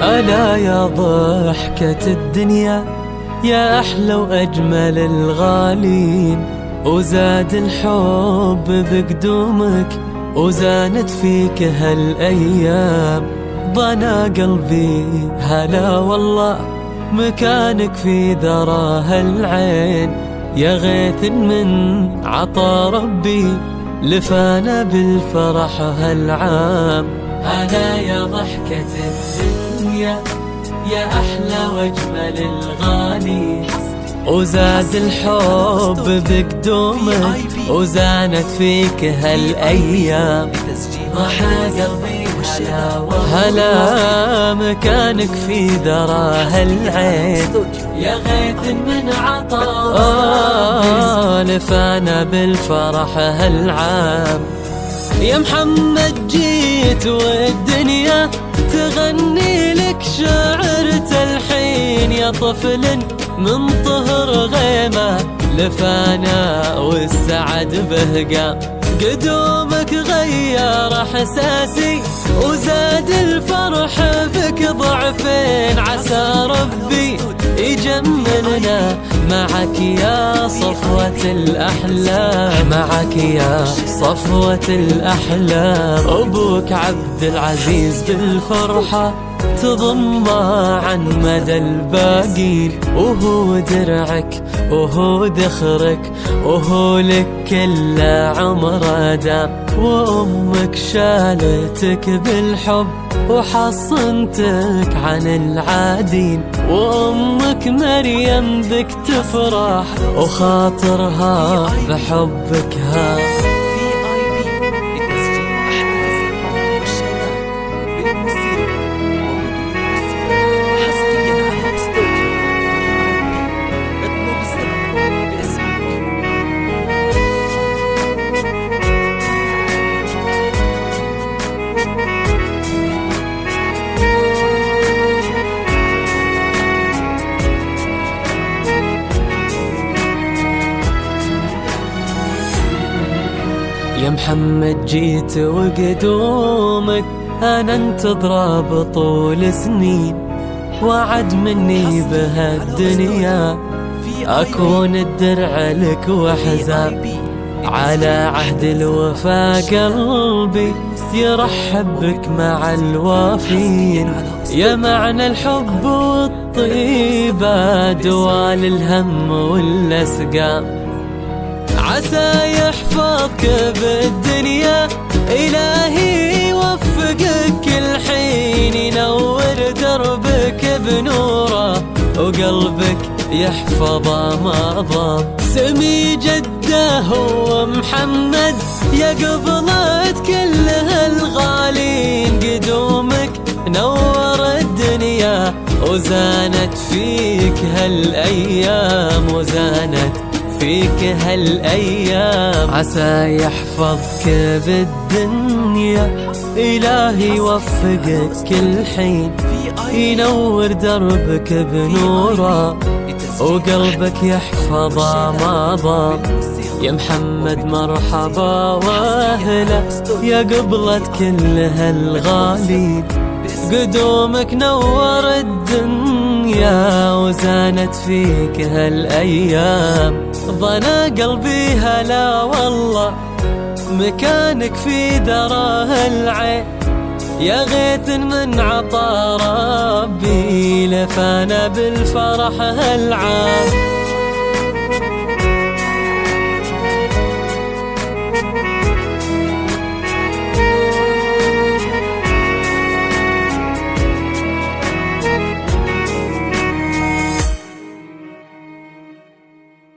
ألا يا ضحكة الدنيا يا أحلى وأجمل الغالين، وزاد الحب بقدومك وزانت فيك هالأيام. ضنا قلبي هلا والله مكانك في ذراها العين، يا غيث من عطا ربي لفانا بالفرح هالعام. هلا يا ضحكة الدنيا يا أحلى وأجمل الغالي، وزاد الحب بقدومك وزانت فيك هالأيام. ضحى قلبي هلا مكانك في ذراها العين، يا غيث من عطا لفانا بالفرح هالعام. يا محمد جيت والدنيا تغني لك شعرة الحين، يا طفل من طهر غيمة لفانا والسعد بهقام. قدومك غير احساسي وزاد الفرح بك ضعفين، عسى ربي يجملنا معك يا صفوة الأحلام، معك يا صفوة الأحلام. أبوك عبد العزيز بالفرحة تضمى عن مدى الباقين، وهو درعك وهو ذخرك وهو لك كل عمر دام. وأمك شالتك بالحب وحصنتك عن العادين، وأمك مريم بك تفرح وخاطرها بحبك ها. يا محمد جيت وقدومك أنا انتظره بطول سنين، وعد مني بهالدنيا أكون الدرع لك وحزام. على عهد الوفا قلبي يرحب بك مع الوافين، يا معنى الحب والطيبة دوال الهم والأسقام. عسى يحفظك بالدنيا إلهي يوفقك كل حين، ينور دربك بنوره وقلبك يحفظه ما ضام. سمي جده هو محمد يا قبلت كل هالغالين، قدومك نور الدنيا وزانت فيك هالأيام، وزانت فيك هالأيام. عسى يحفظك بالدنيا إلهي يوفقك كل حين، ينور دربك بنوره وقلبك يحفظه ما ضام. يا محمد مرحبا واهلا يا قبلة كل هالغالين، قدومك نور الدنيا وزانت فيك هالأيام. ضنا قلبي هلا والله مكانك في ذراها العين، يا غيث من عطا ربي لفانا بالفرح هالعام.